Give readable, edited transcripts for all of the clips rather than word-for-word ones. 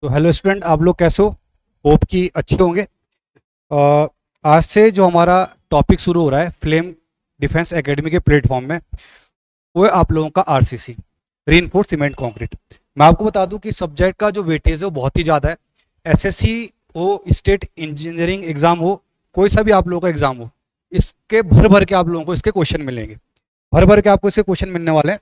तो hello student, आप लोग कैसे हो? होप कि अच्छे होंगे। आज से जो हमारा टॉपिक शुरू हो रहा है फ्लेम डिफेंस एकेडमी के प्लेटफॉर्म में, वो है आप लोगों का आरसीसी, रीइंफोर्स्ड सीमेंट कंक्रीट। मैं आपको बता दूं कि सब्जेक्ट का जो वेटेज है वो बहुत ही ज़्यादा है। एसएससी हो, स्टेट इंजीनियरिंग एग्जाम हो, कोई सा भी आप लोगों का एग्जाम हो, इसके भर भर के आप लोगों को इसके क्वेश्चन मिलेंगे, भर भर के आपको इसके क्वेश्चन मिलने वाले हैं।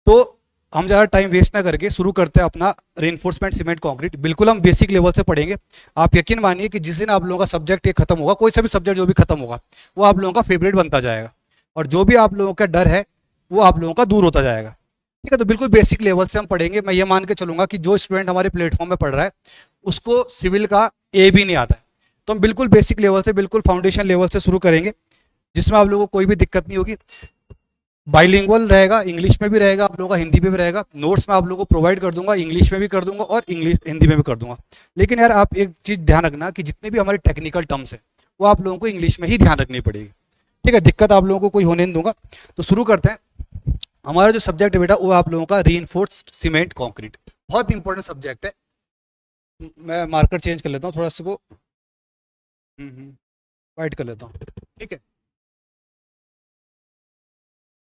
तो हम ज़्यादा टाइम वेस्ट ना करके शुरू करते हैं अपना रीइंफोर्समेंट सीमेंट कंक्रीट। बिल्कुल हम बेसिक लेवल से पढ़ेंगे। आप यकीन मानिए कि जिस दिन आप लोगों का सब्जेक्ट ये खत्म होगा, कोई सा भी सब्जेक्ट जो भी खत्म होगा, वो आप लोगों का फेवरेट बनता जाएगा, और जो भी आप लोगों का डर है वो आप लोगों का दूर होता जाएगा। ठीक है, तो बिल्कुल बेसिक लेवल से हम पढ़ेंगे। मैं ये मान के चलूंगा कि जो स्टूडेंट हमारे प्लेटफॉर्म में पढ़ रहा है उसको सिविल का ए भी नहीं आता है, तो हम बिल्कुल बेसिक लेवल से, बिल्कुल फाउंडेशन लेवल से शुरू करेंगे, जिसमें आप लोगों को कोई भी दिक्कत नहीं होगी। बाइलिंगुअल रहेगा, इंग्लिश में भी रहेगा, आप लोगों का हिंदी में भी रहेगा। नोट्स मैं आप लोगों को प्रोवाइड कर दूंगा, इंग्लिश में भी कर दूंगा और इंग्लिश हिंदी में भी कर दूंगा। लेकिन यार आप एक चीज़ ध्यान रखना कि जितने भी हमारे टेक्निकल टर्म्स है वो आप लोगों को इंग्लिश में ही ध्यान रखनी पड़ेगी। ठीक है, दिक्कत आप लोगों को कोई होने नहीं दूंगा। तो शुरू करते हैं। हमारा जो सब्जेक्ट है बेटा वो आप लोगों का रीइंफोर्स्ड सीमेंट कॉन्क्रीट, बहुत इंपॉर्टेंट सब्जेक्ट है। मैं मार्कर चेंज कर लेता हूँ थोड़ा सा को, वाइट कर लेता हूँ। ठीक है,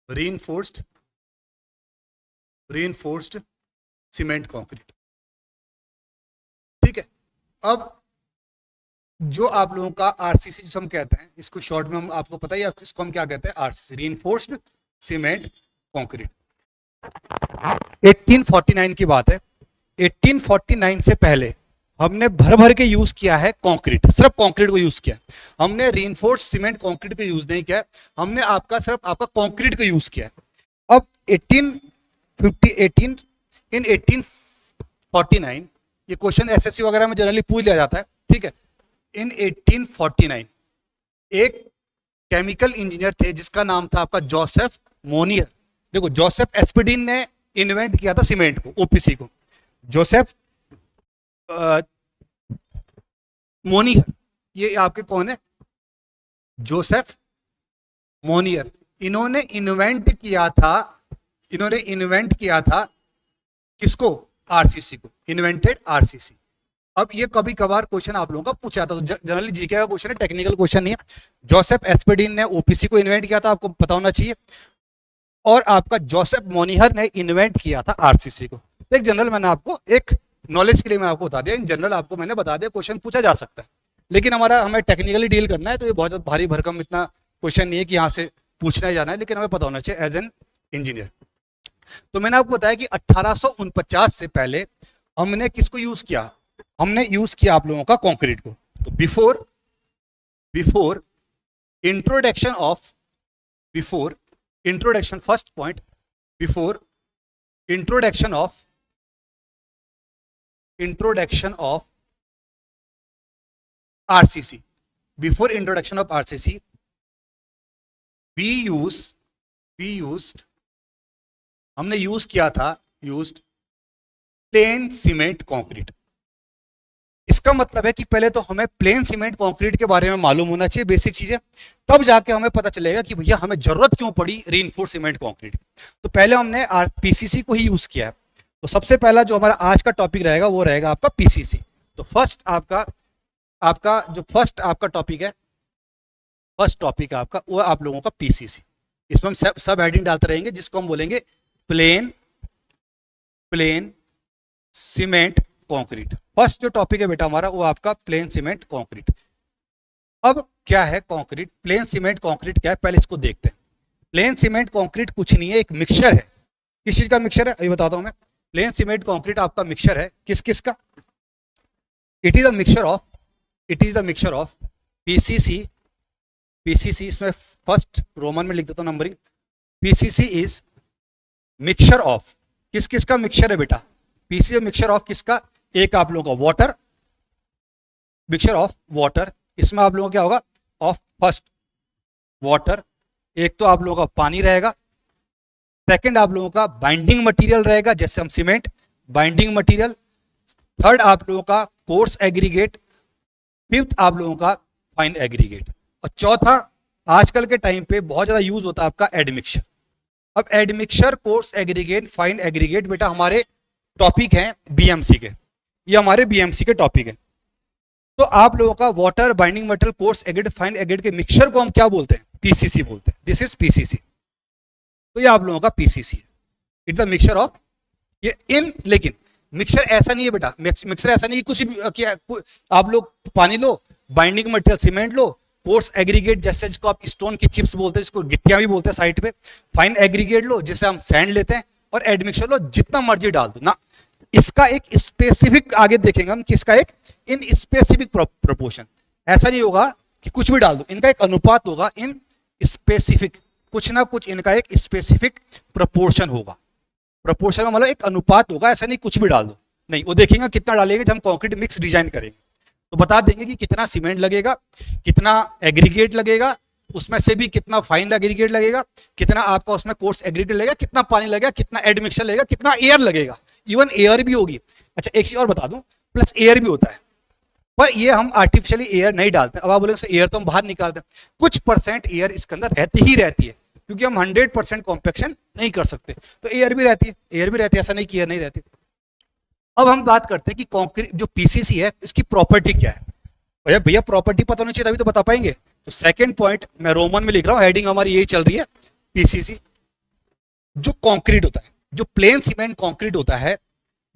रीइंफोर्स्ड सीमेंट कंक्रीट। ठीक है, अब जो आप लोगों का आरसीसी जिसे हम कहते हैं, इसको शॉर्ट में हम आपको पता ही है इसको हम क्या कहते हैं, आरसीसी, रीइंफोर्स्ड सीमेंट कंक्रीट। 1849 की बात है। 1849 से पहले हमने भर भर के यूज किया है कंक्रीट, सिर्फ कंक्रीट को यूज किया। हमने रीइंफोर्स्ड सीमेंट कंक्रीट को यूज नहीं किया है, हमने सिर्फ आपका कंक्रीट को यूज किया है। अब 1849 ये क्वेश्चन एसएससी वगैरह में जनरली पूछ लिया जाता है। ठीक है, इन 1849 एक केमिकल इंजीनियर थे जिसका नाम था आपका जोसेफ मोनियर। देखो, जोसेफ एस्पेडिन ने इन्वेंट किया था सीमेंट को, ओपीसी को। जोसेफ मोनियर, ये आपके कौन है? Joseph Monier. इन्होंने इन्वेंट किया था किसको? आरसीसी को, इन्वेंटेड आरसीसी। अब ये कभी कभार क्वेश्चन आप लोगों का पूछा जाता है, जनरली जीके का क्वेश्चन है, टेक्निकल क्वेश्चन नहीं है। जोसेफ एस्पेडिन ने ओपीसी को इन्वेंट किया था, आपको पता होना चाहिए। और आपका जोसेफ मोनियर ने इन्वेंट किया था आरसीसी को। एक जनरल मैंने आपको, एक नॉलेज के लिए मैंने आपको बता दिया, इन जनरल आपको मैंने बता दिया, क्वेश्चन पूछा जा सकता है। लेकिन हमें टेक्निकली डील करना है, तो ये बहुत भारी भरकम इतना क्वेश्चन नहीं है कि यहाँ से पूछना ही जाना है, लेकिन हमें पता होना चाहिए एज एन इंजीनियर। तो मैंने आपको बताया कि 1849 से पहले हमने किसको यूज किया? हमने यूज किया आप लोगों का कंक्रीट को। तो before introduction, first point, before introduction of RCC, before introduction of RCC हमने यूज किया था प्लेन सीमेंट कंक्रीट। इसका मतलब है कि पहले तो हमें प्लेन सीमेंट कंक्रीट के बारे में मालूम होना चाहिए, बेसिक चीजें, तब जाके हमें पता चलेगा कि भैया हमें जरूरत क्यों पड़ी रीइंफोर्स्ड सीमेंट कंक्रीट। तो पहले हमने पीसीसी को ही यूज किया है। तो सबसे पहला जो हमारा आज का टॉपिक रहेगा वो रहेगा आपका पीसीसी। तो फर्स्ट आपका टॉपिक है आपका, वो आप लोगों का पीसीसी। इसमें हम सब हेडिंग डालते रहेंगे, जिसको हम बोलेंगे प्लेन सीमेंट कंक्रीट। फर्स्ट जो टॉपिक है बेटा हमारा वो आपका प्लेन सीमेंट कंक्रीट। अब क्या है कंक्रीट? प्लेन सीमेंट कंक्रीट क्या है, पहले इसको देखते हैं। प्लेन सीमेंट कंक्रीट कुछ नहीं है, एक मिक्सचर है। किस चीज का मिक्सचर है ये बताता हूं मैं। प्लेन सीमेंट कंक्रीट आपका मिक्सचर है किस का? It is a mixture of PCC. इसमें फर्स्ट रोमन में लिख देता हूं numbering. PCC is mixture of किस का मिक्सचर है बेटा? पीसीसी मिक्सचर ऑफ किसका? एक आप लोगों का वाटर, मिक्सचर ऑफ वाटर। इसमें आप लोगों का क्या होगा? ऑफ फर्स्ट वाटर, एक तो आप लोगों का पानी रहेगा, सेकंड आप लोगों का बाइंडिंग मटेरियल रहेगा, जैसे हम सीमेंट, बाइंडिंग मटेरियल, थर्ड आप लोगों का कोर्स एग्रीगेट, फिफ्थ आप लोगों का फाइन एग्रीगेट, और चौथा आजकल के टाइम पे बहुत ज्यादा यूज होता है आपका एडमिक्सचर। अब admixture, coarse aggregate, fine aggregate बेटा हमारे टॉपिक हैं बीएमसी के। ये हमारे बीएमसी के टॉपिक है। तो आप लोगों का water binding metal course agreed fine agreed के मिक्सचर को हम क्या बोलते हैं? पीसीसी बोलते हैं। This is PCC. तो ये आप लोगों का पीसीसी है। इट्स द मिक्सचर ऑफ ये इन, लेकिन मिक्सचर ऐसा नहीं है बेटा, मिक्सचर ऐसा नहीं है कुछ भी क्या आप लोग पानी लो, बाइंडिंग मटेरियल सीमेंट लो, कोर्स एग्रीगेट जैसे जिसको आप स्टोन की चिप्स बोलते हैं, जिसको गिट्टियां भी बोलते हैं साइड पे, फाइन एग्रीगेट लो जिसे हम सैंड लेते हैं, और एडमिक्सचर लो, जितना मर्जी डाल दो ना। इसका एक स्पेसिफिक आगे देखेंगे हम कि इसका एक इन स्पेसिफिक प्रोपोर्शन, ऐसा नहीं होगा कि कुछ भी डाल दो, इनका एक अनुपात होगा इन स्पेसिफिक, कुछ ना कुछ इनका एक स्पेसिफिक प्रोपोर्शन होगा। प्रोपोर्शन मतलब एक अनुपात होगा, ऐसा नहीं कुछ भी डाल दो, नहीं। वो देखेंगे कितना डालेंगे जब हम कंक्रीट मिक्स डिजाइन करेंगे, तो बता देंगे कि कितना सीमेंट लगेगा, कितना एग्रीगेट लगेगा, उसमें से भी कितना फाइन एग्रीगेट लगेगा, कितना आपका उसमें कोर्स एग्रीगेट लगेगा, कितना पानी लगेगा, कितना एडमिक्सचर लगेगा, कितना एयर लगेगा, इवन एयर भी होगी। अच्छा एक चीज और बता दूं, प्लस एयर भी होता है, पर ये हम आर्टिफिशियली एयर नहीं डालते। अब आप बोलेंगे एयर तो हम बाहर निकालते हैं, कुछ परसेंट एयर इसके अंदर रहती ही रहती है, क्योंकि हम 100% कॉम्पैक्शन नहीं कर सकते, तो एयर भी रहती है, एयर भी रहती है, ऐसा नहीं कि एयर नहीं रहती। अब हम बात करते हैं कि कंक्रीट जो पीसीसी है इसकी प्रॉपर्टी क्या है। भैया भैया प्रॉपर्टी पता होनी चाहिए तभी तो बता पाएंगे। तो सेकंड पॉइंट मैं रोमन में लिख रहा हूं, हेडिंग हमारी यही चल रही है, पीसीसी। जो कंक्रीट होता है, जो प्लेन सीमेंट कंक्रीट होता है,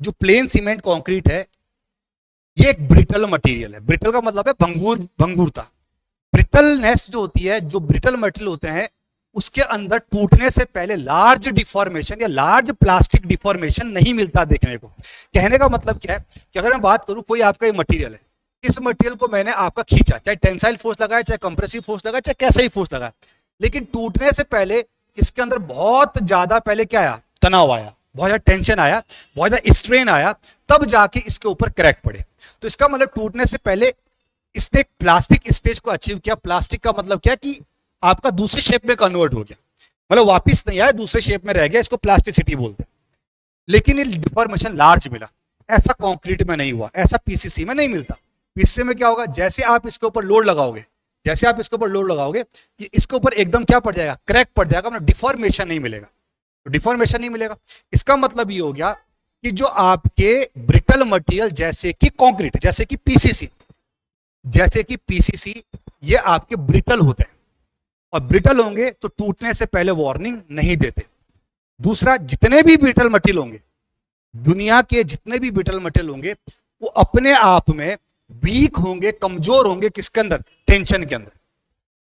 जो प्लेन सीमेंट कंक्रीट है, ये एक ब्रिटल मटेरियल है। ब्रिटल का मतलब है भंगुरता। ब्रिटलनेस जो होती है, जो ब्रिटल मटेरियल होते हैं उसके अंदर टूटने से पहले लार्ज डिफॉर्मेशन या लार्ज प्लास्टिक डिफॉर्मेशन नहीं मिलता देखने को। कहने का मतलब क्या है कि अगर मैं बात करूं कोई आपका ये मटेरियल है, इस मटेरियल को मैंने आपका खींचा, चाहे टेंसाइल फोर्स लगाया, चाहे कंप्रेसिव फोर्स लगाया, चाहे कैसा ही फोर्स लगाया, लेकिन टूटने से पहले इसके अंदर बहुत ज्यादा पहले क्या आया? तनाव आया, बहुत ज्यादा टेंशन आया, बहुत ज्यादा स्ट्रेन आया, तब जाके इसके ऊपर क्रैक पड़े। तो इसका मतलब टूटने से पहले इसने एक प्लास्टिक स्टेज को अचीव किया। प्लास्टिक का मतलब क्या कि आपका दूसरी शेप में कन्वर्ट हो गया, मतलब वापिस नहीं आया, दूसरे शेप में रह गया, इसको प्लास्टिसिटी बोलते हैं। लेकिन ये डिफॉर्मेशन लार्ज मिला, ऐसा कंक्रीट में नहीं हुआ, ऐसा पीसीसी में नहीं मिलता। पीसीसी में क्या होगा, जैसे आप इसके ऊपर लोड लगाओगे, जैसे आप इसके ऊपर लोड लगाओगे, ये इसके ऊपर एकदम क्या पड़ जाएगा? क्रैक पड़ जाएगा, मतलब डिफॉर्मेशन नहीं मिलेगा। तो डिफॉर्मेशन नहीं मिलेगा, इसका मतलब ये हो गया कि जो आपके ब्रिटल मटेरियल जैसे कि कंक्रीट, जैसे कि पीसीसी, ये आपके ब्रिटल होते हैं, और ब्रिटल होंगे तो टूटने से पहले वार्निंग नहीं देते। दूसरा, जितने भी ब्रिटल मटेरियल होंगे, दुनिया के जितने भी ब्रिटल मटेरियल होंगे, वो अपने आप में वीक होंगे, कमजोर होंगे, किसके अंदर? टेंशन के अंदर।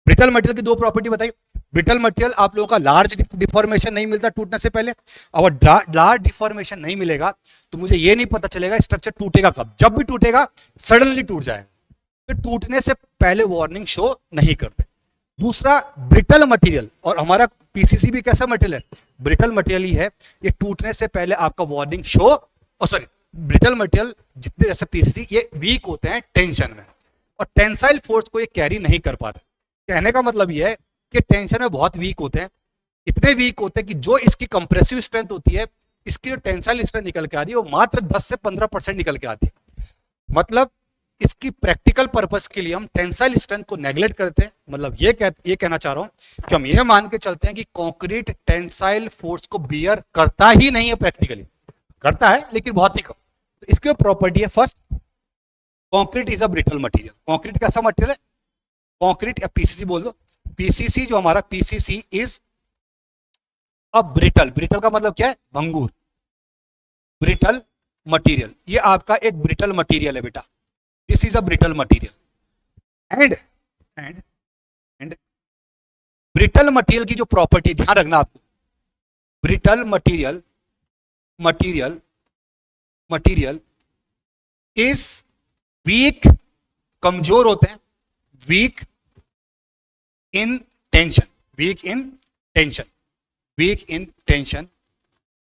ब्रिटल मटेरियल की दो प्रॉपर्टी बताई। ब्रिटल मटेरियल आप लोगों का लार्ज डिफॉर्मेशन नहीं मिलता टूटने से पहले, और लार्ज डिफॉर्मेशन नहीं मिलेगा तो मुझे ये नहीं पता चलेगा स्ट्रक्चर टूटेगा कब। जब भी टूटेगा सडनली टूट जाएगा, तो टूटने से पहले वार्निंग शो नहीं करते। दूसरा, ब्रिटल मटेरियल, और हमारा पीसीसी भी कैसा मटेरियल है? ब्रिटल मटेरियल ही है। ये टूटने से पहले आपका warning show, sorry, brittle material जितने जैसे पीसीसी ये वीक होते हैं टेंशन में, और टेंसाइल फोर्स को ये कैरी नहीं कर पाते। कहने का मतलब ये है कि टेंशन में बहुत वीक होते हैं, इतने वीक होते हैं कि जो इसकी कंप्रेसिव स्ट्रेंथ होती है, इसकी जो टेंसाइल स्ट्रेंथ निकल के आ रही है वो मात्र 10 से 15% निकल के आती है। मतलब इसकी प्रैक्टिकल पर्पस के लिए हम टेंसाइल स्ट्रेंथ को नेग्लेक्ट करते हैं। मतलब ये कहना चाह रहा हूं कि हम ये मान के चलते हैं कि कंक्रीट टेंसाइल फोर्स को बियर करता ही नहीं है, प्रैक्टिकली करता है लेकिन बहुत ही कम। तो इसकी प्रॉपर्टी है, first, concrete is a brittle material. Concrete कैसा मटेरियल है? कंक्रीट या पीसीसी बोल दो, पीसीसी जो हमारा PCC is a brittle, brittle का मतलब क्या है? भंगुर, ब्रिटल मटेरियल। ये आपका एक ब्रिटल मटेरियल है बेटा, this is a brittle material. And brittle material की जो प्रॉपर्टी, ध्यान रखना आपको, ब्रिटल मटेरियल इज वीक, कमजोर होते हैं, वीक इन टेंशन,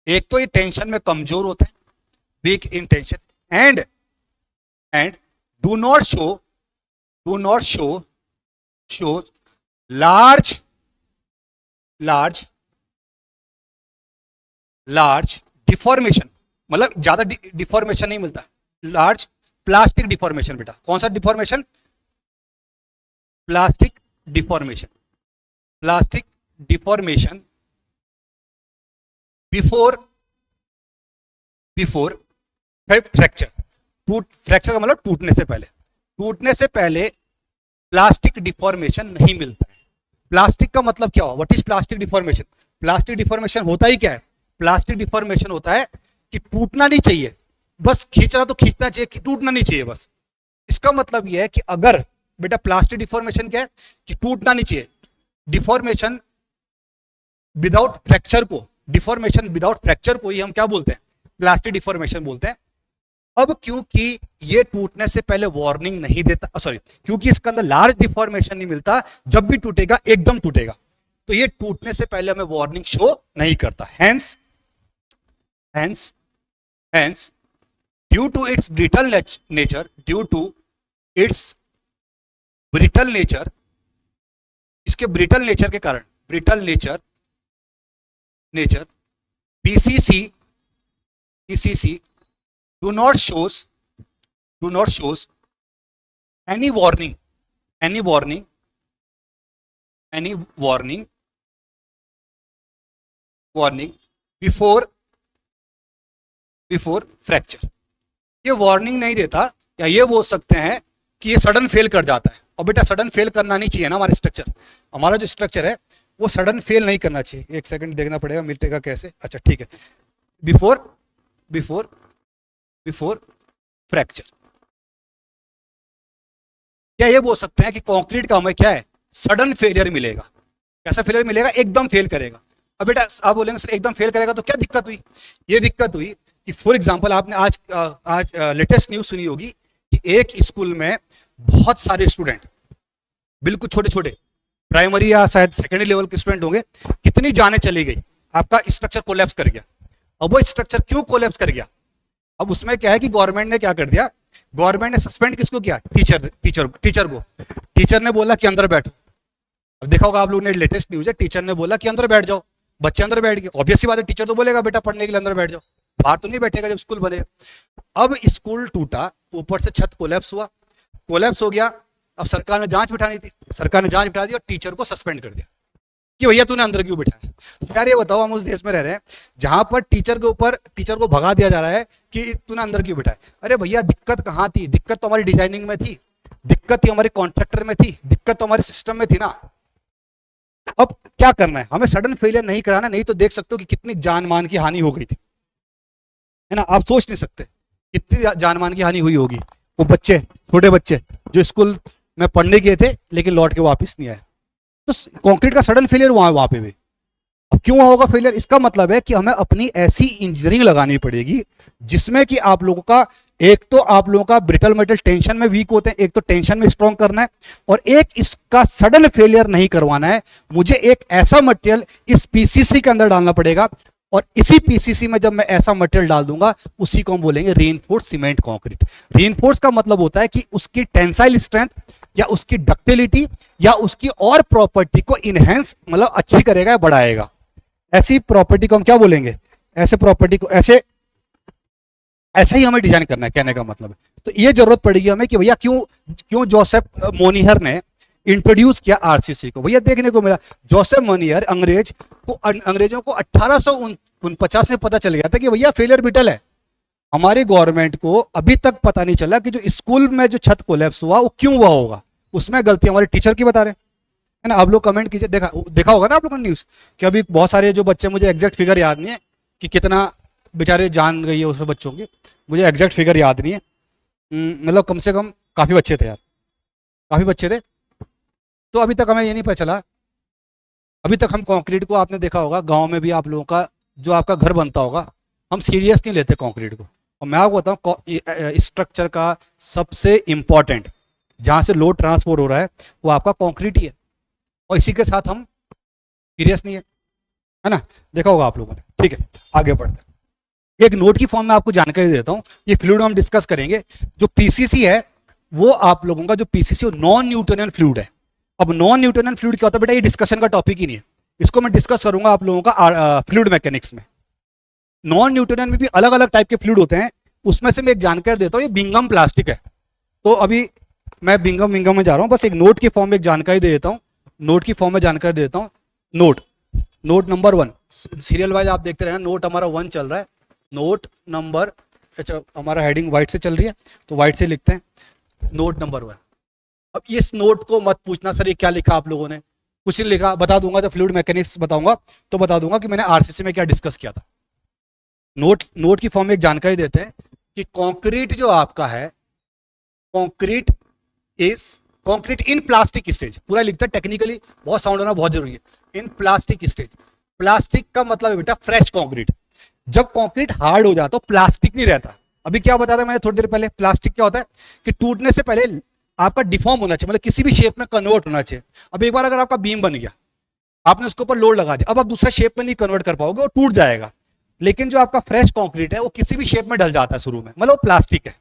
एक तो ये टेंशन में कमजोर होते हैं, weak in tension, and do not show large deformation, मतलब ज्यादा डिफॉर्मेशन नहीं मिलता, लार्ज प्लास्टिक डिफॉर्मेशन। बेटा कौन सा deformation? Plastic deformation before fracture. Fracture का मतलब टूटने से पहले प्लास्टिक डिफॉर्मेशन नहीं मिलता है। प्लास्टिक का मतलब क्या हो, what is plastic deformation? Plastic deformation होता ही क्या है? प्लास्टिक डिफॉर्मेशन होता है कि टूटना नहीं चाहिए, बस खींचना तो खींचना चाहिए, कि टूटना नहीं चाहिए बस। इसका मतलब यह है कि अगर बेटा प्लास्टिक डिफॉर्मेशन क्या है कि टूटना नहीं चाहिए, डिफॉर्मेशन विदाउट फ्रैक्चर को, डिफॉर्मेशन विदाउट फ्रैक्चर को ही हम क्या बोलते हैं? प्लास्टिक डिफॉर्मेशन बोलते हैं। अब क्योंकि ये टूटने से पहले वार्निंग नहीं देता, सॉरी, क्योंकि इसके अंदर लार्ज डिफॉर्मेशन नहीं मिलता, जब भी टूटेगा एकदम टूटेगा, तो ये टूटने से पहले हमें वार्निंग शो नहीं करता। Hence due to its brittle nature, इसके ब्रिटल नेचर के कारण, brittle nature PCC do not shows any warning before fracture। ये वार्निंग नहीं देता, या ये बोल सकते हैं कि ये सडन फेल कर जाता है। और बेटा सडन फेल करना नहीं चाहिए ना, हमारा जो स्ट्रक्चर है वो सडन फेल नहीं करना चाहिए। एक सेकंड देखना पड़ेगा मिलेगा कैसे। अच्छा ठीक है, बिफोर फ्रैक्चर। क्या ये बोल सकते हैं कि कंक्रीट का हमें क्या है? सडन फेलियर मिलेगा। कैसा फेलियर मिलेगा? एकदम फेल करेगा। अब बेटा आप बोलेंगे सर एकदम फेल करेगा तो क्या दिक्कत हुई? ये दिक्कत हुई कि फॉर एग्जांपल आपने आज लेटेस्ट न्यूज सुनी होगी कि एक स्कूल में बहुत सारे स्टूडेंट, बिल्कुल छोटे छोटे प्राइमरी या शायद सेकेंडरी लेवल के स्टूडेंट होंगे, कितनी जानें चली गई, आपका स्ट्रक्चर कोलैप्स कर गया। अब वो स्ट्रक्चर क्यों कोलैप्स कर गया? अब उसमें क्या है कि गवर्नमेंट ने क्या कर दिया, गवर्नमेंट ने सस्पेंड किसको किया? टीचर को। टीचर ने बोला कि अंदर बैठो। अब देखा होगा आप लोगों ने, लेटेस्ट न्यूज है, टीचर ने बोला कि अंदर बैठ जाओ। बच्चे अंदर बैठ गए। ऑब्वियस सी बात है, टीचर तो बोलेगा बेटा पढ़ने के लिए अंदर बैठ जाओ, बाहर तो नहीं बैठेगा जब स्कूल बने। अब स्कूल टूटा, ऊपर से छत कोलैप्स हो गया। अब सरकार ने जांच बिठानी थी, सरकार ने जांच बिठा दी और टीचर को सस्पेंड कर दिया कि भैया तूने अंदर क्यों बिठाया। तो यार ये बताओ, हम उस देश में रह रहे हैं जहां पर टीचर को भगा दिया जा रहा है कि तूने अंदर क्यों बिठाया। अरे भैया दिक्कत कहां थी? दिक्कत तो हमारी डिजाइनिंग में थी, दिक्कत तो हमारे कॉन्ट्रैक्टर में थी, दिक्कत तो हमारे सिस्टम में थी ना। अब क्या करना है? हमें सडन फेलियर नहीं कराना, नहीं तो देख सकते हो कि कितनी जान मान की हानि हो गई थी, है ना। आप सोच नहीं सकते कितनी जान मान की हानि हुई होगी। वो बच्चे, छोटे बच्चे जो स्कूल में पढ़ने गए थे लेकिन लौट के वापस नहीं आए, तो कंक्रीट का सडन फेलियर वहां पे भी। अब क्यों होगा फेलियर? इसका मतलब है कि हमें अपनी ऐसी इंजीनियरिंग लगानी पड़ेगी जिसमें कि आप लोगों का, एक तो आप लोगों का ब्रिटल मेटल टेंशन में वीक होते हैं, एक तो टेंशन में स्ट्रॉन्ग करना है, और एक इसका सडन फेलियर नहीं करवाना है। मुझे एक ऐसा मटेरियल इस पीसीसी के अंदर डालना पड़ेगा, और इसी पीसीसी में जब मैं ऐसा मटेरियल डाल दूंगा उसी को हम बोलेंगे रीइंफोर्स्ड सीमेंट कंक्रीट। रीइंफोर्स का मतलब होता है कि उसकी टेंसाइल स्ट्रेंथ या उसकी डक्टिलिटी या उसकी और प्रॉपर्टी को इनहेंस, मतलब अच्छी करेगा या बढ़ाएगा। ऐसी प्रॉपर्टी को हम क्या बोलेंगे? ऐसे प्रॉपर्टी को ऐसे ही हमें डिजाइन करना है, कहने का मतलब है। तो ये जरूरत पड़ेगी हमें कि भैया क्यों जोसेफ मोनियर ने इंट्रोड्यूस किया आरसीसी को। भैया देखने को मिला, जोसेफ मोनियर अंग्रेजों को 1849 में पता चल गया था कि भैया फेलियर ब्रिटल है। हमारी गवर्नमेंट को अभी तक पता नहीं चला कि जो स्कूल में जो छत कोलैप्स हुआ वो क्यों हुआ होगा। उसमें गलती हमारे टीचर की बता रहे हैं ना। आप लोग कमेंट कीजिए, देखा होगा ना आप लोगों ने न्यूज कि अभी बहुत सारे जो बच्चे, मुझे एग्जैक्ट फिगर याद नहीं है कि कितना बेचारे जान गई है उसमें बच्चों की, मुझे एग्जैक्ट फिगर याद नहीं है, मतलब कम से कम काफी बच्चे थे यार, काफी बच्चे थे। तो अभी तक हमें ये नहीं पता चला, अभी तक हम कंक्रीट को, आपने देखा होगा गांव में भी आप लोगों का जो आपका घर बनता होगा, हम सीरियस नहीं लेते कंक्रीट को। और मैं आपको बताऊं, स्ट्रक्चर का सबसे इंपॉर्टेंट जहां से लोड ट्रांसफर हो रहा है वो आपका कंक्रीट ही है, और इसी के साथ हम सीरियस नहीं है ना। देखा होगा आप लोगों ने। ठीक है, आगे बढ़ते हैं। एक नोट की फॉर्म में आपको जानकारी देता हूं, ये फ्लूइड हम डिस्कस करेंगे। जो पीसीसी है वो आप लोगों का जो पीसीसी नॉन न्यूटोनियन फ्लूइड है। अब नॉन न्यूटोनियन फ्लूइड क्या होता है बेटा? ये डिस्कशन का टॉपिक ही नहीं है, इसको मैं डिस्कस करूंगा आप लोगों का फ्लूइड मैकेनिक्स में। नॉन न्यूटोनियन में भी अलग अलग टाइप के फ्लूइड होते हैं, उसमें से मैं एक जानकारी देता हूँ। ये बिंगम प्लास्टिक है, तो अभी मैं बिंगम में जा रहा हूँ, बस एक नोट की फॉर्म में एक जानकारी दे देता हूँ। नोट की फॉर्म में जानकारी देता हूँ। नोट नंबर 1, सीरियल वाइज आप देखते रहना, नोट हमारा 1 चल रहा है। नोट नंबर अच्छा हमारा हेडिंग वाइट से चल रही है तो वाइट से लिखते हैं नोट नंबर 1। अब इस नोट को मत पूछना सर ये क्या लिखा आप लोगों ने, कुछ नहीं लिखा, बता दूंगा जब फ्लूइड मैकेनिक्स बताऊंगा तो बता दूंगा कि मैंने आरसीसी में क्या डिस्कस किया था। नोट की फॉर्म में एक जानकारी देते हैं कि कंक्रीट जो आपका है, कंक्रीट इन प्लास्टिक स्टेज, पूरा लिखता है टेक्निकली, बहुत साउंड होना बहुत जरूरी है। इन प्लास्टिक स्टेज, प्लास्टिक का मतलब है बेटा फ्रेश कंक्रीट। जब कंक्रीट हार्ड हो जाता तो प्लास्टिक नहीं रहता। अभी क्या बताया था मैंने थोड़ी देर पहले, प्लास्टिक क्या होता है कि टूटने से पहले आपका डिफॉर्म होना चाहिए, मतलब किसी भी शेप में कन्वर्ट होना चाहिए। अब एक बार अगर आपका बीम बन गया, आपने उसके ऊपर लोड लगा दिया, अब आप दूसरा शेप में नहीं कन्वर्ट कर पाओगे, वो टूट जाएगा। लेकिन जो आपका फ्रेश कंक्रीट है वो किसी भी शेप में ढल जाता है शुरू में, मतलब वो प्लास्टिक है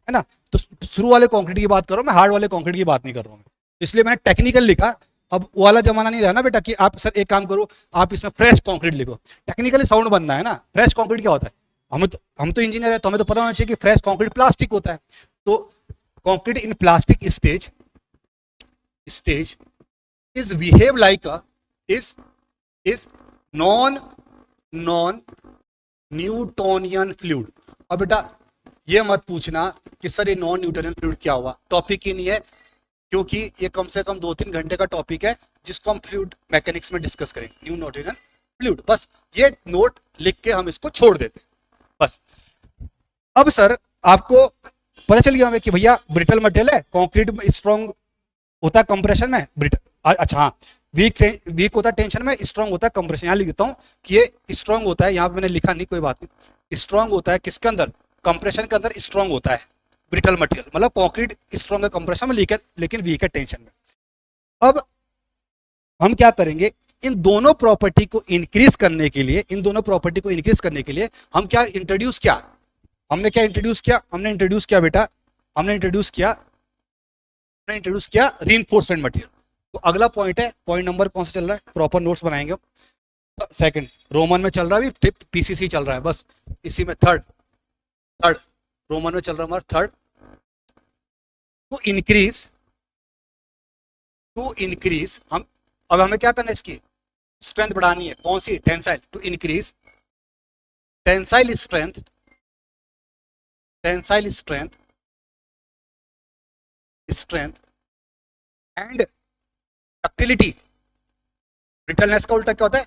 ना। तो शुरू वाले कंक्रीट की बात कर रहा हूं मैं, हार्ड वाले कंक्रीट की बात नहीं कर रहा हूं मैं, इसलिए मैंने टेक्निकल लिखा। अब वो वाला जमाना नहीं रहा ना बेटा कि आप सर एक काम करो आप इसमें फ्रेश कंक्रीट लिखो, टेक्निकली साउंड बनना है ना। फ्रेश कंक्रीट क्या होता है, हम तो इंजीनियर है तो हमें तो पता होना चाहिए कि फ्रेश कंक्रीट प्लास्टिक होता है। तो concrete in plastic stage is behave like a is non Newtonian fluid. अब बेटा ये मत पूछना कि सर ये नॉन न्यूटोनियन फ्लूइड क्या हुआ, टॉपिक ही नहीं है, क्योंकि ये कम से कम 2-3 घंटे का टॉपिक है जिसको हम फ्लूइड मैकेनिक्स में डिस्कस करेंगे, न्यू न्यूटोनियन फ्लूइड। बस ये नोट लिख के हम इसको छोड़ देते बस। अब सर आपको पता चल गया हमें कि भैया ब्रिटल मटेरियल है, कंक्रीट में स्ट्रॉन्ग होता है कंप्रेशन में, अच्छा हाँ, वीक होता है टेंशन में, स्ट्रांग होता है कंप्रेशन। यहाँ लिख देता हूँ कि ये स्ट्रांग होता है, यहाँ पे मैंने लिखा नहीं कोई बात नहीं, स्ट्रांग होता है किसके अंदर, कंप्रेशन के अंदर स्ट्रांग होता है ब्रिटल मटेरियल, मतलब कंक्रीट स्ट्रांग है कंप्रेशन में लेकिन वीक है टेंशन में। अब हम क्या करेंगे, इन दोनों प्रॉपर्टी को इंक्रीज करने के लिए हम क्या इंट्रोड्यूस किया, हमने इंट्रोड्यूस किया रीइंफोर्समेंट मटेरियल। तो अगला पॉइंट है, पॉइंट नंबर कौन सा चल रहा है, प्रॉपर नोट्स बनाएंगे हम। सेकंड रोमन में चल रहा है, अभी पीसीसी चल रहा है, बस इसी में थर्ड रोमन में चल रहा है हमारा थर्ड। टू इंक्रीज हम अब हमें क्या करना है, इसकी स्ट्रेंथ बढ़ानी है, कौन सी, tensile. To increase tensile strength and ductility. Brittleness का उल्टा क्या होता है,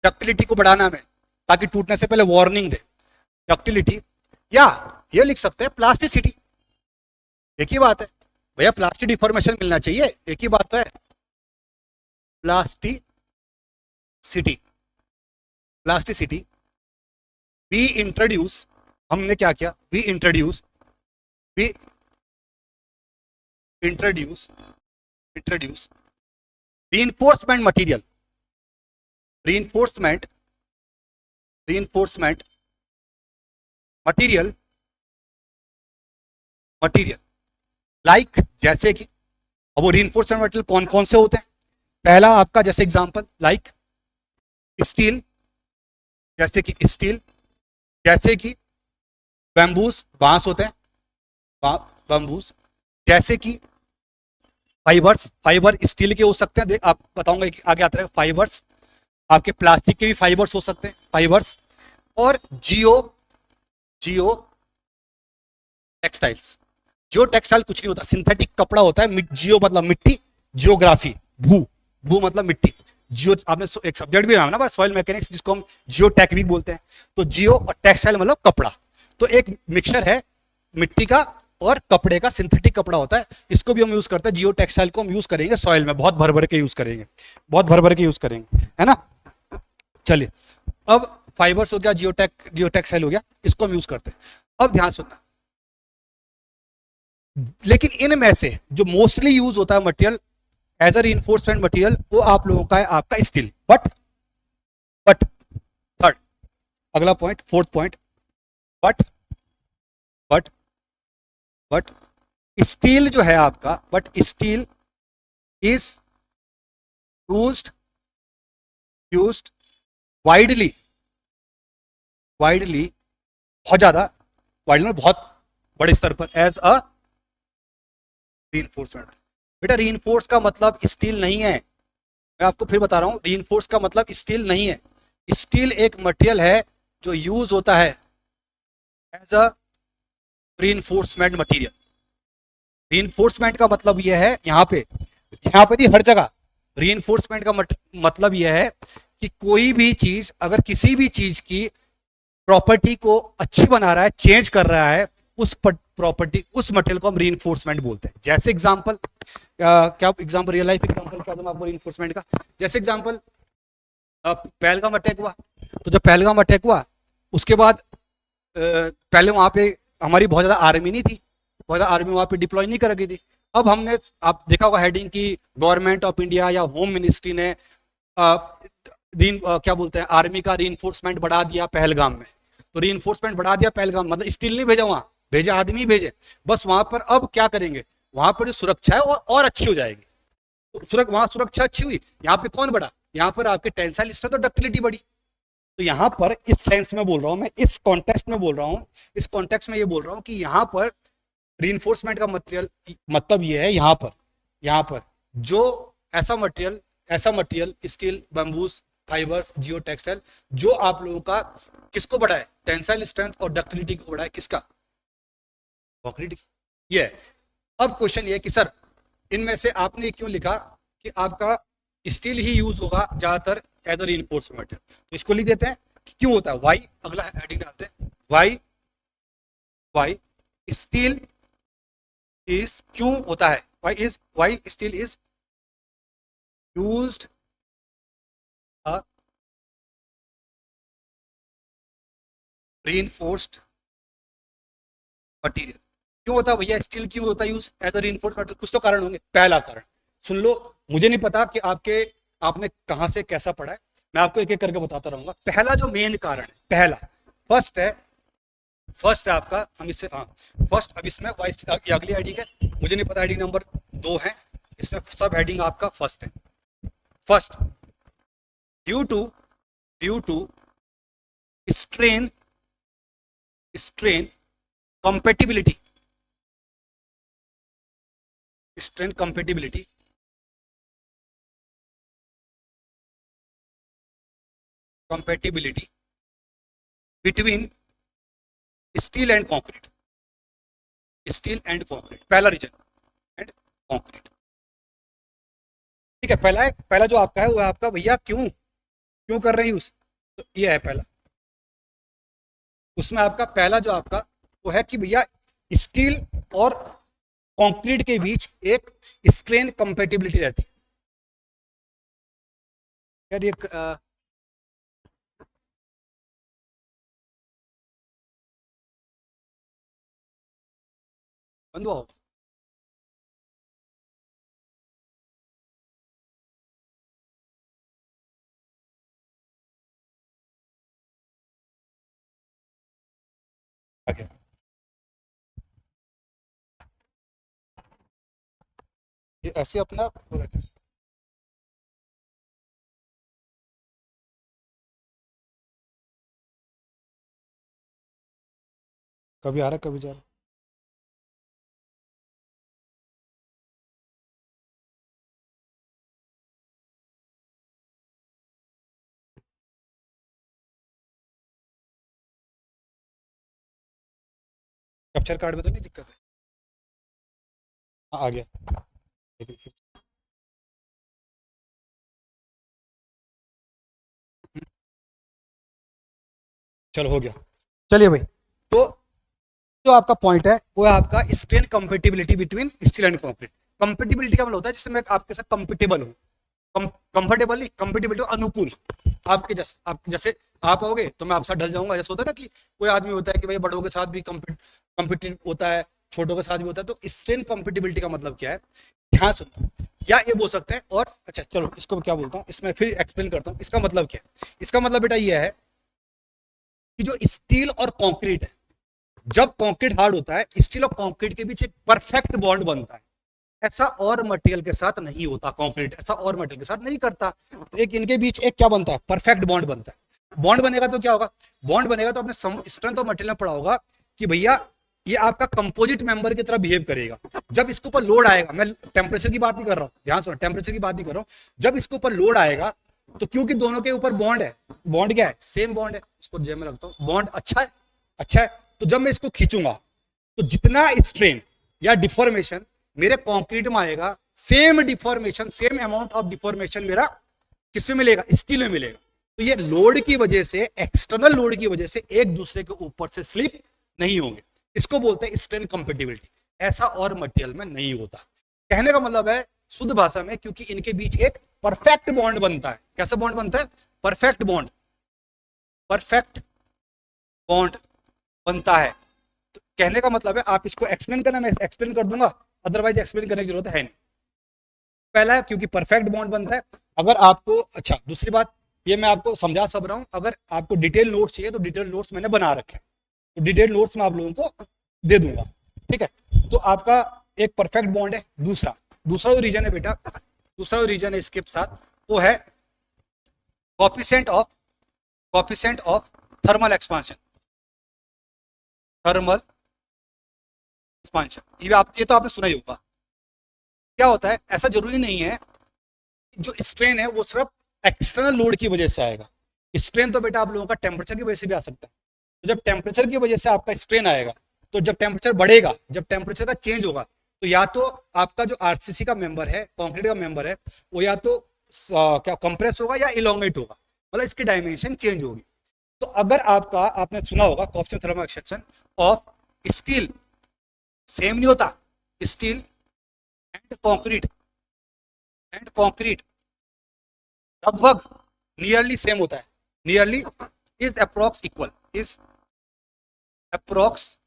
डक्टिलिटी को बढ़ाना हमें ताकि टूटने से पहले वार्निंग दे, डक्टिलिटी। या ये लिख सकते हैं प्लास्टिसिटी, एक ही बात है भैया, प्लास्टिक डिफॉर्मेशन मिलना चाहिए, एक ही बात है, प्लास्टिसिटी। वी इंट्रोड्यूस, हमने क्या किया, we introduce reinforcement material, reinforcement material like जैसे कि, अब वो reinforcement material कौन कौन से होते हैं, पहला आपका जैसे एग्जांपल लाइक स्टील, जैसे कि बैम्बूस, बांस होते हैं बैम्बूस, जैसे कि फाइबर स्टील के हो सकते हैं, आप बताऊंगा आगे आता है, फाइबर्स आपके प्लास्टिक के भी फाइबर्स हो सकते हैं, फाइबर्स। और जियो टेक्सटाइल्स, जियो टेक्सटाइल कुछ नहीं होता, सिंथेटिक कपड़ा होता है, जियो मतलब मिट्टी, जियोग्राफी भू मतलब मिट्टी, जियो आपने एक सब्जेक्ट भी ना सॉइल मैकेनिक्स जिसको हम जियो टेक भी बोलते हैं। तो जियो और टेक्सटाइल मतलब कपड़ा, तो एक मिक्सचर है मिट्टी का और कपड़े का, सिंथेटिक कपड़ा होता है, इसको भी हम यूज करते हैं। जियो टेक्सटाइल को हम यूज करेंगे सॉइल में, बहुत भर भर के यूज करेंगे, है ना। चलिए अब फाइबर्स हो गया, जियो टेक्सटाइल हो गया, इसको हम यूज करते हैं। अब ध्यान सुनना, लेकिन इनमें से जो मोस्टली यूज होता है material as a reinforcement material, वो आप लोगों का है आपका स्टील। बट थर्ड अगला point, fourth point, but steel जो है आपका, but steel is used widely, बहुत ज्यादा, वाइडली में बहुत बड़े स्तर पर, एज अ रीइंफोर्समेंट। बेटा रीइंफोर्स का मतलब स्टील नहीं है, मैं आपको फिर बता रहा हूं, रीइंफोर्स का मतलब स्टील नहीं है। स्टील एक मटेरियल है जो यूज होता है as a reinforcement material. Reinforcement का मतलब यह है, यहाँ पे नहीं, हर जगह रीइंफोर्समेंट का मतलब यह है कि कोई भी चीज अगर किसी भी चीज की प्रॉपर्टी को अच्छी बना रहा है, चेंज कर रहा है, उस प्रॉपर्टी, उस मटेरियल को हम रीइंफोर्समेंट बोलते हैं। जैसे एग्जांपल, क्या एग्जांपल, रियल लाइफ एग्जांपल क्या दूं आपको रीइंफोर्समेंट का? जैसे एग्जांपल, पहलगाम अटैक हुआ, तो जब पहलगाम अटैक हुआ उसके बाद पहले वहां पे हमारी बहुत ज्यादा आर्मी नहीं थी, बहुत ज्यादा आर्मी वहां पे डिप्लॉय नहीं कर रखी थी। अब हमने, आप देखा होगा हेडिंग की, गवर्नमेंट ऑफ इंडिया या होम मिनिस्ट्री ने क्या बोलते हैं, आर्मी का रीइंफोर्समेंट बढ़ा दिया पहलगाम में। तो रीइंफोर्समेंट बढ़ा दिया पहलगाम, मतलब स्टील नहीं भेजा वहां, भेजे आदमी भेजे, बस वहां पर अब क्या करेंगे, वहां पर जो सुरक्षा है और अच्छी हो जाएगी। तो वहां सुरक्षा अच्छी हुई, यहाँ पे कौन बढ़ा, यहाँ पर आपके टेंसाइल स्ट्रेंथ और डक्टिलिटी बढ़ी। तो यहाँ पर इस सेंस में बोल रहा हूं मैं, इस कॉन्टेक्स्ट में बोल रहा हूं, इस कॉन्टेक्स्ट में ये बोल रहा हूं कि यहाँ पर रीइंफोर्समेंट का मटेरियल मतलब ये है, यहाँ पर जो ऐसा मटेरियल स्टील, बम्बूस, फाइबर्स, जियो टेक्सटाइल, जो आप लोगों का किसको बढ़ाए, टेंसाइल स्ट्रेंथ और डक्टिलिटी को बढ़ाए, किसका, कंक्रीट की। ये अब क्वेश्चन ये है कि सर इनमें से आपने क्यों लिखा कि आपका स्टील ही यूज होगा ज्यादातर एज अ रीइंफोर्समेंट मटेरियल? तो इसको लिख देते हैं कि क्यों होता है, वाई, अगला हेडिंग डालते हैं, वाई स्टील इज, क्यों होता है, why steel is used a reinforced material. क्यों होता है भैया स्टील, क्यों होता है use as a reinforced material? कुछ तो कारण होंगे। पहला कारण सुन लो, मुझे नहीं पता कि आपने कहां से कैसा पढ़ा है, मैं आपको एक एक करके बताता रहूंगा। पहला जो मेन कारण है, पहला फर्स्ट है आपका, हम इससे फर्स्ट, अब इसमें ये अगली हेडिंग है, मुझे नहीं पता हेडिंग नंबर 2 है, इसमें सब हेडिंग आपका फर्स्ट है। First, due to strain compatibility, between steel and concrete, पहला रीजन, एंड कंक्रीट। ठीक है, पहला जो आपका है वो है आपका भैया क्यों कर रहे हैं यूज, तो ये है पहला। उसमें आपका पहला जो आपका वो है कि भैया स्टील और कंक्रीट के बीच एक स्ट्रेन कंपेटिबिलिटी रहती है। यार ये बंद हुआ होगा, आगे ये ऐसे अपना हो रखा है। कभी आ रहा है कभी जा रहा है। कैप्चर कार्ड में तो नहीं दिक्कत है? हाँ, आ गया, लेकिन फिर चलो हो गया। चलिए भाई, तो जो आपका पॉइंट है वो है आपका strain compatibility between steel and concrete. Compatibility का मतलब होता है जिससे मैं आपके साथ कंफर्टेबल हूँ, कंफर्टेबल नहीं, कंपेटिबिलिटी अनुकूल, आपके जैसे, आप जैसे आप आओगे तो मैं आपके साथ ढल जाऊंगा। जैसे होता है ना कि कोई आदमी होता है कि भाई बड़ों के साथ भी कंपिटिटिव होता है, छोटों के साथ भी होता है। तो स्ट्रेन कंपेटिबिलिटी का मतलब क्या है, ध्यान सुनो, या ये बोल सकते हैं, और अच्छा चलो इसको क्या बोलता हूँ, इसमें फिर एक्सप्लेन करता हूँ इसका मतलब क्या है। इसका मतलब बेटा ये है कि जो स्टील और कंक्रीट है, जब कंक्रीट हार्ड होता है, स्टील और कंक्रीट के बीच एक परफेक्ट बॉन्ड बनता है। ऐसा और मटेरियल के साथ नहीं होता, कंक्रीट ऐसा और मटेरियल के साथ नहीं करता। तो एक इनके बीच एक क्या बनता है, परफेक्ट बॉन्ड बनता है। बॉन्ड बनेगा तो क्या होगा, बॉन्ड बनेगा तो आपने स्ट्रेंथ ऑफ मटेरियल में पढ़ा होगा कि भैया ये आपका कंपोजिट मेंबर की तरह बिहेव करेगा। जब इसके ऊपर लोड आएगा, मैं टेम्परेचर की बात नहीं कर रहा हूं, ध्यान सुनो, टेम्परेचर की बात नहीं कर रहा हूं, जब इसके ऊपर लोड आएगा तो क्योंकि दोनों के ऊपर बॉन्ड है, बॉन्ड क्या है, सेम बॉन्ड है, इसको जेब में रखता हूं, बॉन्ड अच्छा है, तो जब मैं इसको खींचूंगा तो जितना स्ट्रेन या डिफॉर्मेशन मेरे कंक्रीट में आएगा, same deformation, same amount of deformation मेरा किसमें मिलेगा, स्टील में मिलेगा। तो ये लोड की वजह से, एक्सटर्नल लोड की वजह से एक दूसरे के ऊपर से स्लिप नहीं होंगे। इसको बोलते हैं स्ट्रेन कंपेटिबिलिटी। ऐसा और मटेरियल में नहीं होता। कहने का मतलब है शुद्ध भाषा में, क्योंकि इनके बीच एक परफेक्ट बॉन्ड बनता है। कैसा बॉन्ड बनता है? परफेक्ट बॉन्ड, परफेक्ट बॉन्ड बनता है। तो कहने का मतलब है, आप इसको एक्सप्लेन करना, मैं एक्सप्लेन कर दूंगा, अदरवाइज एक्सप्लेन करने की जरूरत है नहीं। पहला है क्योंकि परफेक्ट बॉन्ड बनता है। अगर आपको, अच्छा दूसरी बात, ये मैं आपको समझा सब रहा हूं, अगर आपको डिटेल नोट्स चाहिए तो डिटेल नोट्स मैंने बना रखे हैं, तो डिटेल नोट्स मैं आप लोगों को दे दूंगा, ठीक है। तो आपका एक परफेक्ट बॉन्ड है। दूसरा दूसरा जो रीजन है बेटा, दूसरा जो रीजन है इसके साथ, वो है coefficient of thermal expansion, thermal expansion. ये तो आपने सुना ही होगा। क्या होता है, ऐसा जरूरी नहीं है जो स्ट्रेन है वो सिर्फ एक्सटर्नल लोड की वजह से आएगा। स्ट्रेन तो बेटा आप लोगों का टेम्परेचर की वजह से भी आ सकता है। तो जब टेम्परेचर की वजह से आपका स्ट्रेन आएगा, तो जब टेम्परेचर बढ़ेगा, जब टेम्परेचर का चेंज होगा, तो या तो आपका जो आरसीसी का मेंबर है, कंक्रीट का मेंबर है, वो या तो क्या कंप्रेस होगा या इलोंगेट होगा, मतलब इसकी डायमेंशन चेंज होगी। तो अगर आपका, आपने सुना होगा coefficient thermal expansion of steel same नहीं होता, स्टील एंड कंक्रीट लगभग नियरली सेम होता है। Nearly is approx equal, is approx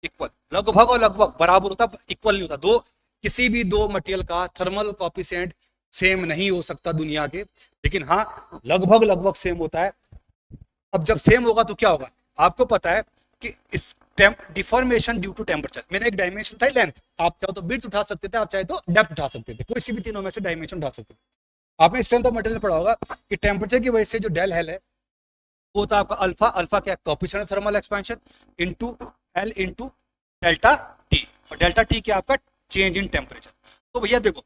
equal, लगभग और लगभग बराबर होता, इक्वल नहीं होता। दो, किसी भी दो मटेरियल का थर्मल कोएफिशिएंट सेम नहीं हो सकता दुनिया के, लेकिन हाँ लगभग लगभग सेम होता है। अब जब सेम होगा तो क्या होगा, आपको पता है कि इस डिफॉर्मेशन ड्यू टू टेम्परेचर, मैंने एक डायमेंशन उठाई लेंथ, आप चाहो तो विड्थ उठा सकते थे, आप चाहे तो डेप्थ उठा सकते थे, कोई सी भी तीनों में से डायमेंशन उठा सकते थे। आपने स्ट्रेंथ ऑफ मटेरियल पढ़ा होगा कि टेम्परेचर की वजह से जो डेल हेल है वो होता है आपका अल्फा, अल्फा क्या, coefficient thermal expansion into L into delta T, और डेल्टा टी क्या आपका चेंज इन टेम्परेचर। तो भैया देखो,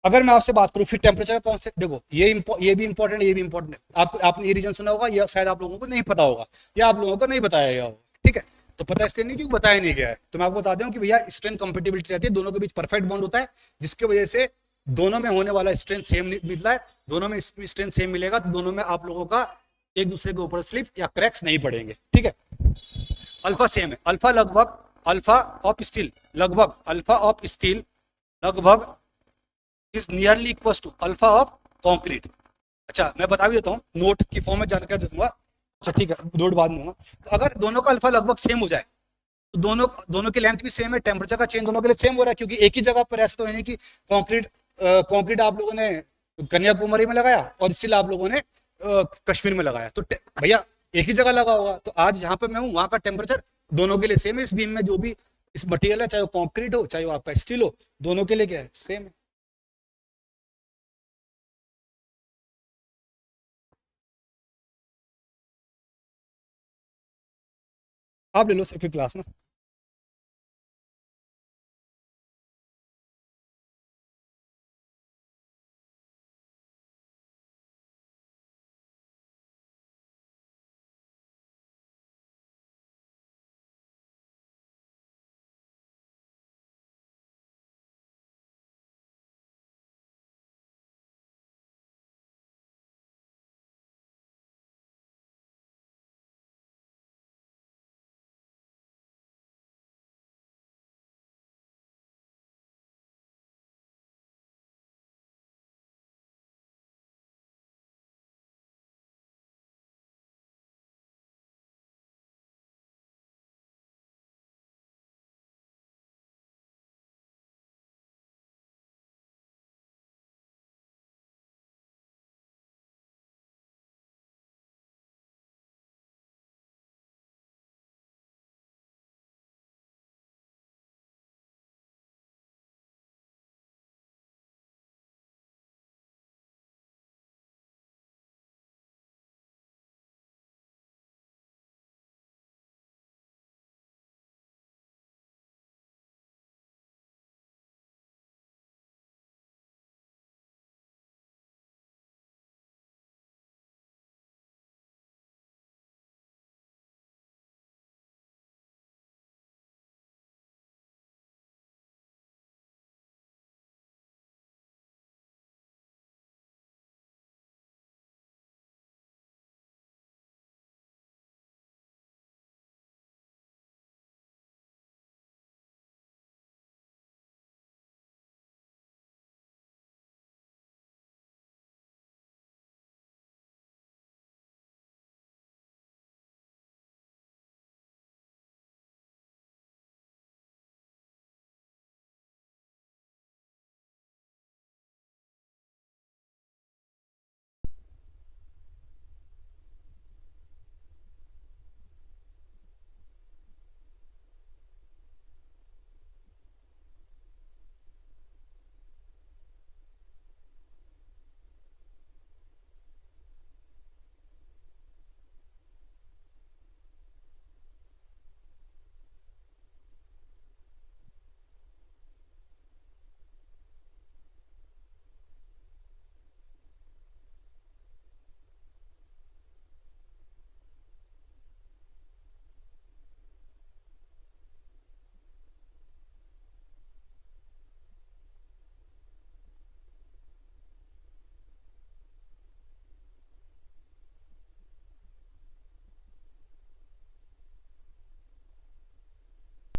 अगर मैं आपसे बात करूं फिर टेम्परेचर कौन से, देखो ये भी इंपॉर्टेंट, ये भी इंपॉर्टेंट है। आपको, आपने ये रीजन सुना होगा, या शायद आप लोगों को नहीं पता होगा, या आप लोगों को नहीं बताया गया होगा, ठीक है। तो पता इसलिए नहीं क्योंकि बताया नहीं गया है। तो मैं आपको बता दूं कि भैया स्ट्रेंथ कंपेटिबिलिटी रहती है, दोनों के बीच परफेक्ट बॉन्ड होता है, जिसकी वजह से दोनों में होने वाला स्ट्रेंथ सेम मिलता है। दोनों में स्ट्रेंथ सेम मिलेगा तो दोनों में आप लोगों का एक दूसरे के ऊपर स्लिप या क्रैक्स नहीं पड़ेंगे, ठीक है। अल्फा सेम है, अल्फा लगभग, अल्फा ऑफ स्टील लगभग, अल्फा ऑफ स्टील लगभग is nearly equal to alpha of concrete. अच्छा मैं बता भी देता हूँ, नोट की फॉर्म में जानकारी दे दूंगा, अच्छा ठीक है, नोट बाद में दूंगा। तो अगर दोनों का अल्फा लगभग सेम हो जाए, तो दोनों दोनों की लेंथ भी सेम है, टेम्परेचर का चेंज दोनों के लिए सेम हो रहा है, क्योंकि एक ही जगह पर, ऐसा तो है नहीं कि कंक्रीट कंक्रीट आप लोगों ने कन्याकुमारी में लगाया और स्टील आप लोगों ने कश्मीर में लगाया, तो भैया एक ही जगह लगा होगा। तो आज जहां पर मैं हूँ वहां का टेम्परेचर दोनों के लिए सेम है। इस बीम में जो भी इस मटेरियल है, चाहे वो कंक्रीट हो चाहे वो आपका स्टील हो, दोनों के लिए क्या है, सेम है। आप ले लो सर फिर क्लास ना।